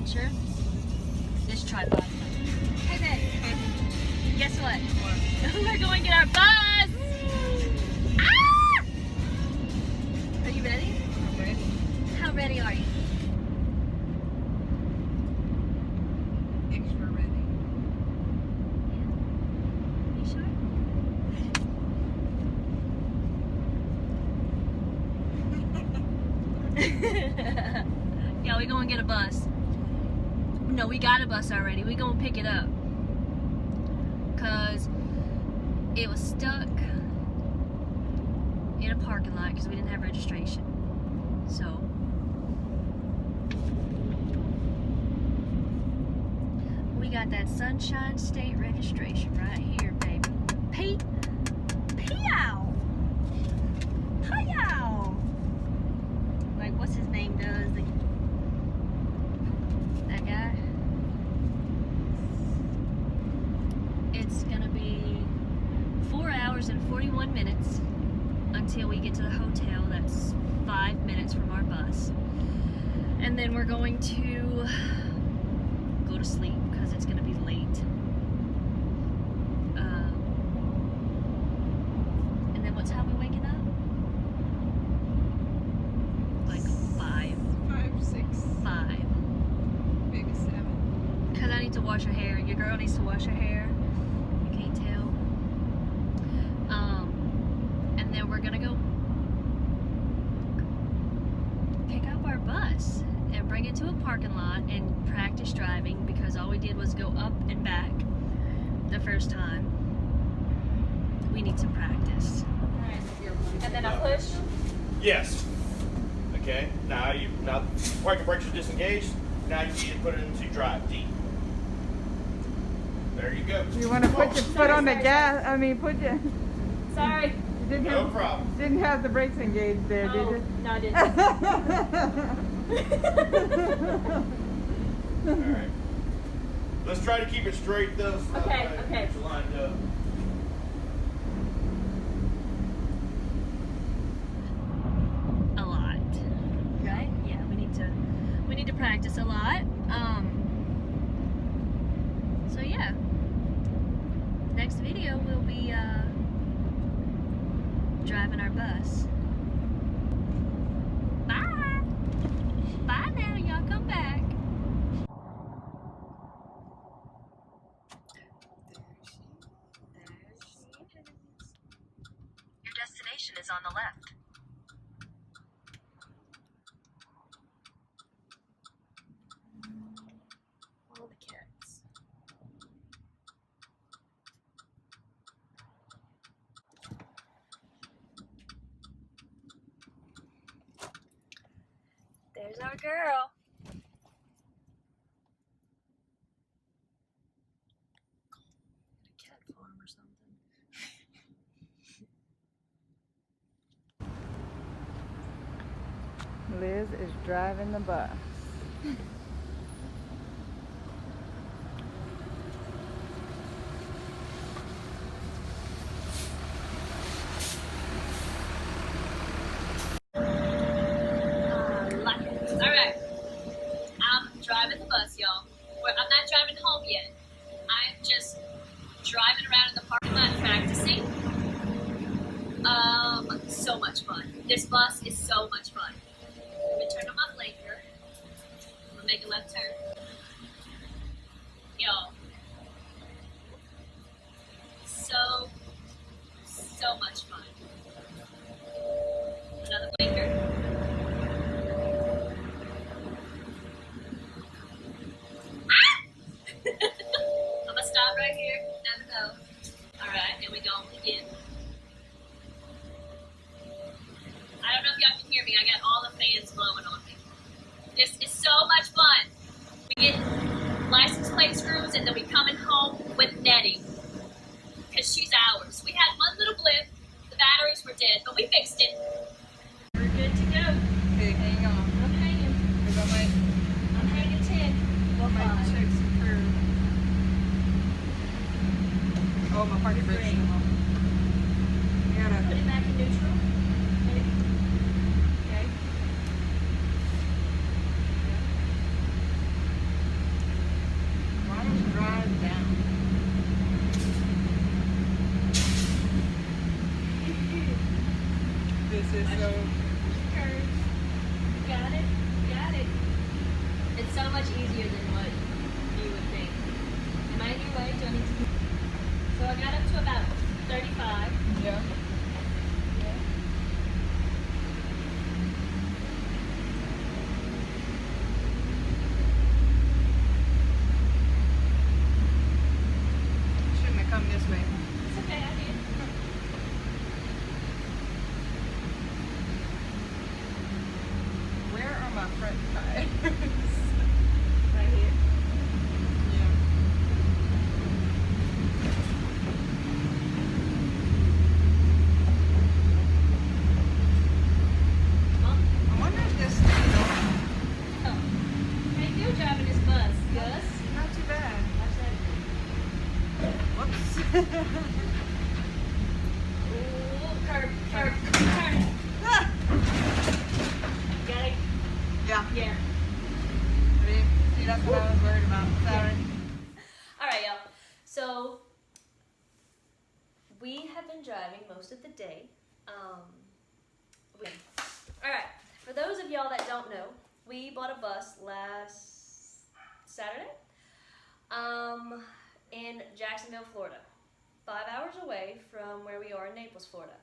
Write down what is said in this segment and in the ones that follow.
adventure. This tripod. Hey babe. Guess what? We're going to get our bus. Ah! Are you ready? I'm ready. How ready are you? Extra ready. Yeah. You sure? Yeah, we gonna get a bus. No, we got a bus already. We gonna pick it up. Cause it was stuck in a parking lot because we didn't have registration. So we got that Sunshine State registration right here, baby. P-ow! Hi-yow! Like, what's his name does? That guy? It's gonna be 4 hours and 41 minutes until we get to the hotel. That's 5 minutes from our bus. And then we're going to go to sleep because it's gonna be late. And then what time we waking up? Like 5. 5, 6, 5. maybe 7. Because I need to wash her hair. Your girl needs to wash her hair. You can't tell. And then we're gonna go pick up our bus and bring it to a parking lot and practice driving because all we did was go up and back the first time. We need some practice. And then I push. Yes. Okay. Now parking brakes are disengaged. Now you need to put it into drive D. There you go. You want to put your foot on the gas? I mean, put your. Sorry. You didn't No have, problem. didn't have the brakes engaged there, did you? No, I didn't. All right. Let's try to keep it straight though. So Okay, that okay. it's lined up. A lot, right? Yeah, we need to practice a lot. So yeah, next video we'll be driving our bus. Bye. Bye now, y'all come back. There she is. Your destination is on the left. All the cats. There's our girl. A cat farm or something. Liz is driving the bus. Alright. I'm driving the bus, y'all. I'm not driving home yet. I'm just driving around in the parking lot practicing. So much fun. This bus is so much fun. I'm gonna turn on my blinker. I'm gonna make a left turn. Yo. So much fun. Another blinker. I'm gonna stop right here. Never go. Alright, here we go again. I don't know if y'all can hear me. I got all the fans blowing on me. This is so much fun. We get license plate screws and then we coming home with netting. Because she's ours. We had one little blip. The batteries were dead, but we fixed it. We're good to go. Okay, hang on. I'm hanging. Because I might, I'm hanging 10. Well, might 5. check some curve. Oh, my party brakes. Great. You gotta. Put it back in neutral. Maybe. Okay. is so. Curves. Got it. Got it. It's so much easier than what you would think. Am I in your way? Do I need to? So I got up to about 35. Yeah. Shouldn't have come this way. It's okay, I did. Where are my front tires? Right here. Yeah. Mom? I wonder if this stays on. Oh. How you feel driving this bus, Gus? Not too bad. Watch that. Whoops. Ooh, curb, turn. Ah! Got it? Yeah. Yeah. See, that's what I was worried about. Sorry. All right, y'all. So we have been driving most of the day. All right. For those of y'all that don't know, we bought a bus last Saturday in Jacksonville, Florida, 5 hours away from where we are in Naples, Florida.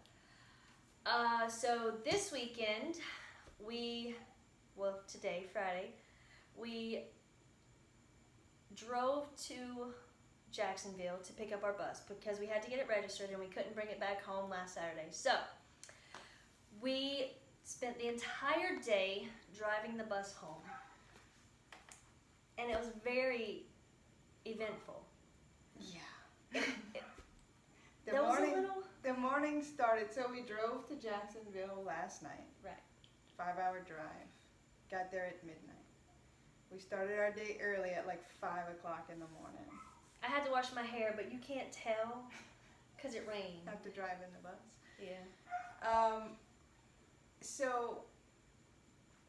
So this weekend, today, Friday, we drove to Jacksonville to pick up our bus because we had to get it registered and we couldn't bring it back home last Saturday. So we spent the entire day driving the bus home, and it was very eventful. Yeah. The That was a morning, little the morning started. So we drove to Jacksonville last night. right. 5-hour drive. Got there at midnight. We started our day early at like 5 o'clock in the morning. I had to wash my hair, but you can't tell because it rained. Have to drive in the bus. Yeah. So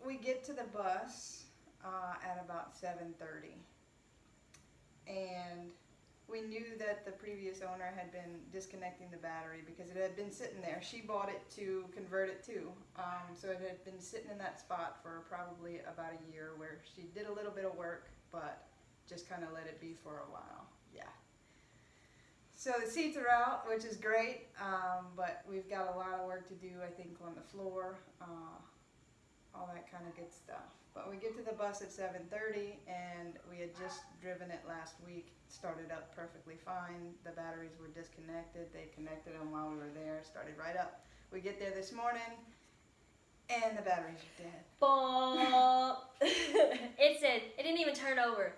we get to the bus at about 7:30, and we knew that the previous owner had been disconnecting the battery because it had been sitting there. She bought it to convert it to, so it had been sitting in that spot for probably about a year, where she did a little bit of work, but just kind of let it be for a while. Yeah. So the seats are out, which is great, but we've got a lot of work to do, I think, on the floor, all that kind of good stuff. But we get to the bus at 7:30, and we had just driven it last week. Started up perfectly fine. The batteries were disconnected. They connected them while we were there. Started right up. We get there this morning, and the batteries are dead. Ball. It said it didn't even turn over.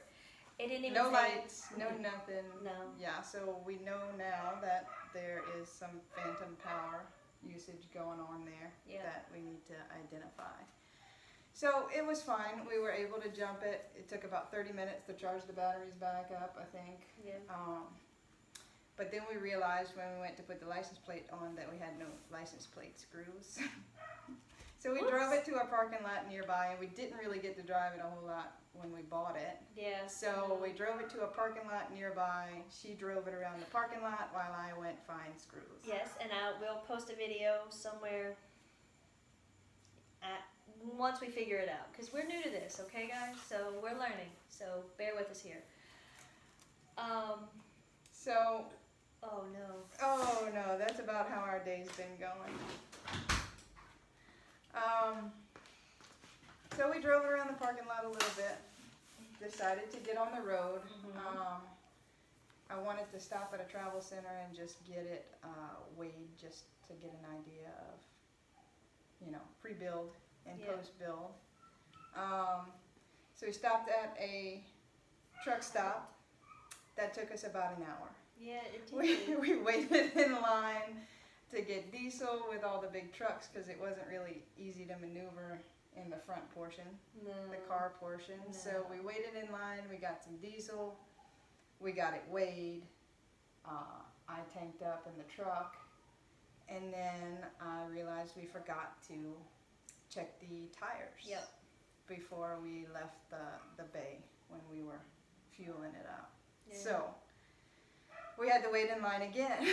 It didn't even No say- lights, no nothing. No. Yeah, so we know now that there is some phantom power usage going on there Yeah. that we need to identify. So it was fine. We were able to jump it. It took about 30 minutes to charge the batteries back up, I think. Yeah. But then we realized when we went to put the license plate on that we had no license plate screws. So we drove it to a parking lot nearby, and we didn't really get to drive it a whole lot when we bought it. Yeah. So we drove it to a parking lot nearby. She drove it around the parking lot while I went find screws. Yes, and we'll post a video somewhere once we figure it out, because we're new to this, okay, guys? So we're learning. So bear with us here. So, Oh no. that's about how our day's been going. So we drove around the parking lot a little bit. Decided to get on the road. Mhm. I wanted to stop at a travel center and just get it weighed, just to get an idea of, pre-build and Yeah. post-build. So we stopped at a truck stop. That took us about an hour. Yeah, it We, did. we waited in line to get diesel with all the big trucks because it wasn't really easy to maneuver in the front portion, No. the car portion. So No. we waited in line, we got some diesel, we got it weighed, I tanked up in the truck, and then I realized we forgot to check the tires Yep. before we left the bay when we were fueling it up. Yeah. So we had to wait in line again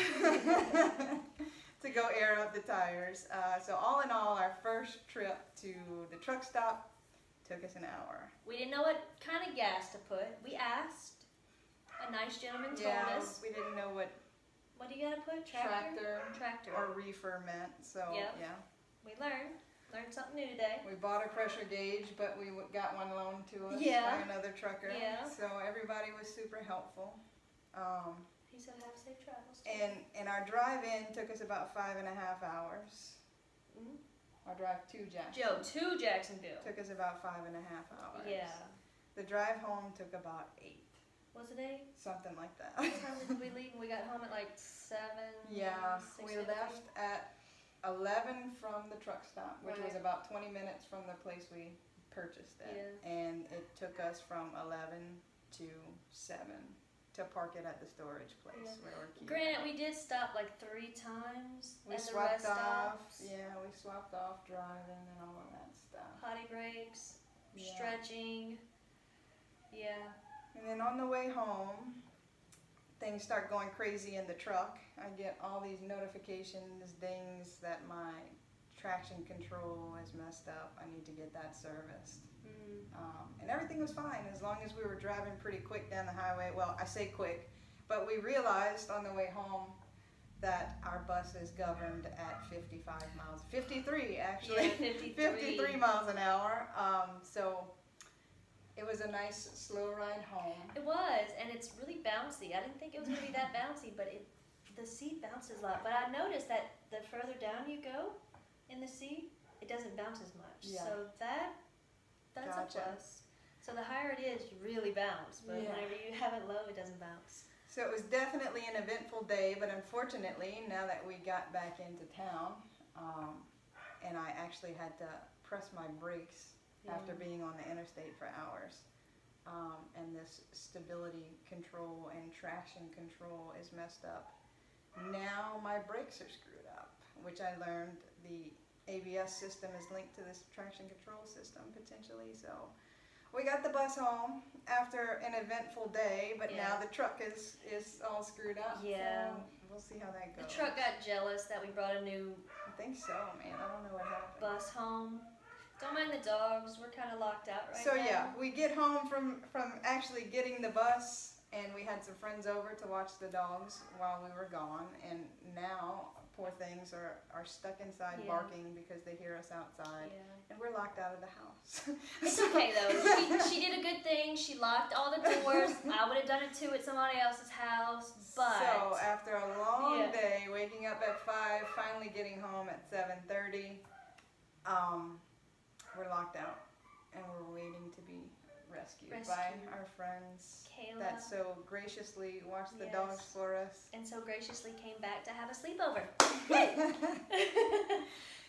to did go air out the tires. So all in all, our first trip to the truck stop took us an hour. We didn't know what kind of gas to put. We asked. A nice gentleman told Yeah, us. we didn't know what What do you gotta put? Tractor. or reefer meant. So Yep. yeah, We learned something new today. we bought a pressure gauge, but we got one loaned to us Yeah. by another trucker. Yeah. So everybody was super helpful. He said have safe travels. And our drive-in took us about 5.5 hours. Mhm. Our drive to Jacksonville Joe to Jacksonville. took us about 5.5 hours. Yeah. The drive home took about 8, Was it 8? something like that. What time did we leave? We got home at like 7. Yeah, 6:50? we left at 11 from the truck stop, which was Right. about 20 minutes from the place we purchased it. Yeah. And it took us from 11 to 7 to park it at the storage place Yeah. where we're keeping Granted, it. we did stop like 3 times We at the swapped rest off, stops. yeah, we swapped off driving and all of that stuff. Potty breaks, Yeah. stretching. Yeah. And then on the way home, things start going crazy in the truck. I get all these notifications, dings that my traction control is messed up. I need to get that serviced. And everything was fine as long as we were driving pretty quick down the highway. Well, I say quick, but we realized on the way home that our bus is governed at 55 miles, 53 actually, Yeah, 53. 53 miles an hour. So it was a nice slow ride home. It was, and it's really bouncy. I didn't think it was going to be that bouncy, but the seat bounces a lot. But I noticed that the further down you go in the seat, it doesn't bounce as much. Yeah. So that's Gotcha. a plus. So the higher it is, you really bounce. But Yeah. whenever you have it low, it doesn't bounce. So it was definitely an eventful day, but unfortunately, now that we got back into town, and I actually had to press my brakes after being on the interstate for hours, and this stability control and traction control is messed up. Now my brakes are screwed up, which I learned the ABS system is linked to this traction control system potentially, so we got the bus home after an eventful day, but now Yeah. the truck is all screwed up. Yeah. So we'll see how that The goes. truck got jealous that we brought a new I think so, man. I don't know what happened. bus home. Don't mind the dogs. We're kind of locked out right So now. yeah, we get home from actually getting the bus, and we had some friends over to watch the dogs while we were gone, and now poor things are stuck inside Yeah. barking because they hear us outside, Yeah. and we're locked out of the house. It's okay though. She did a good thing. She locked all the doors. I would have done it too at somebody else's house, but So after a long Yeah. day, waking up at 5, finally getting home at 7:30, we're locked out, and we're waiting to be rescued by Rescued. our friends Kayla that so graciously watched the Yes. dogs for us. and so graciously came back to have a sleepover.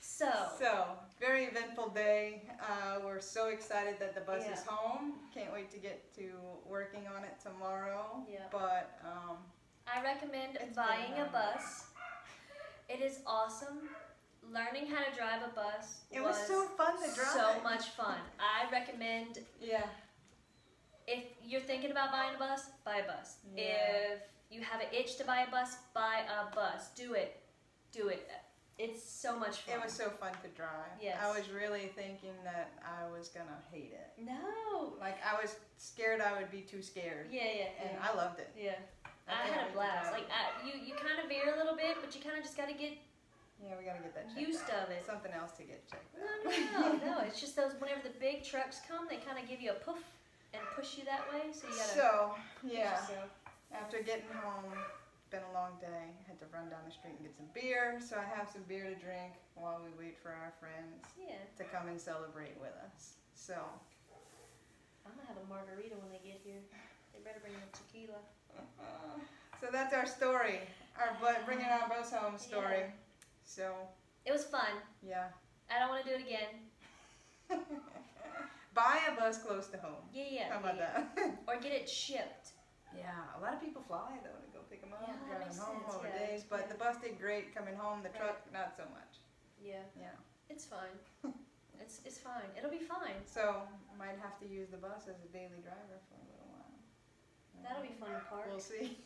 So So, very eventful day. We're so excited that the bus is Yeah. home. Can't wait to get to working on it tomorrow. Yeah. But I recommend It's been buying a nice. bus. It is awesome. Learning how to drive a bus it was so fun to drive. so much fun. I recommend Yeah. if you're thinking about buying a bus, buy a bus. Yeah. If you have an itch to buy a bus, buy a bus. Do it. Do it. It's so much fun. It was so fun to drive. Yes. I was really thinking that I was gonna hate it. No. Like I was scared I would be too scared, Yeah. and I loved it. Yeah. I I can't had wait a to blast. drive Like you kind of veer a little bit, but you kind of just got to get Yeah, we gotta get that checked used out. of it. Something else to get checked No, out. no. It's just those whenever the big trucks come, they kind of give you a poof and push you that way. So you gotta So push yeah, yourself. after getting home, been a long day. Had to run down the street and get some beer. So I have some beer to drink while we wait for our friends Yeah. to come and celebrate with us. So I'm gonna have a margarita when they get here. They better bring the tequila. so that's our story. Bringing our bus home story. Yeah. So It was fun. yeah. I don't want to do it again. Buy a bus close to home. Yeah. How about that? Or get it shipped. Yeah, a lot of people fly though to go pick them up, Yeah, that driving makes home sense, over yeah, days. But yeah. the bus did great coming home. The Right. truck, not so much. Yeah. Yeah. It's fine. It's fine. It'll be fine. So might have to use the bus as a daily driver for a little while. That'll be fun to park. We'll see.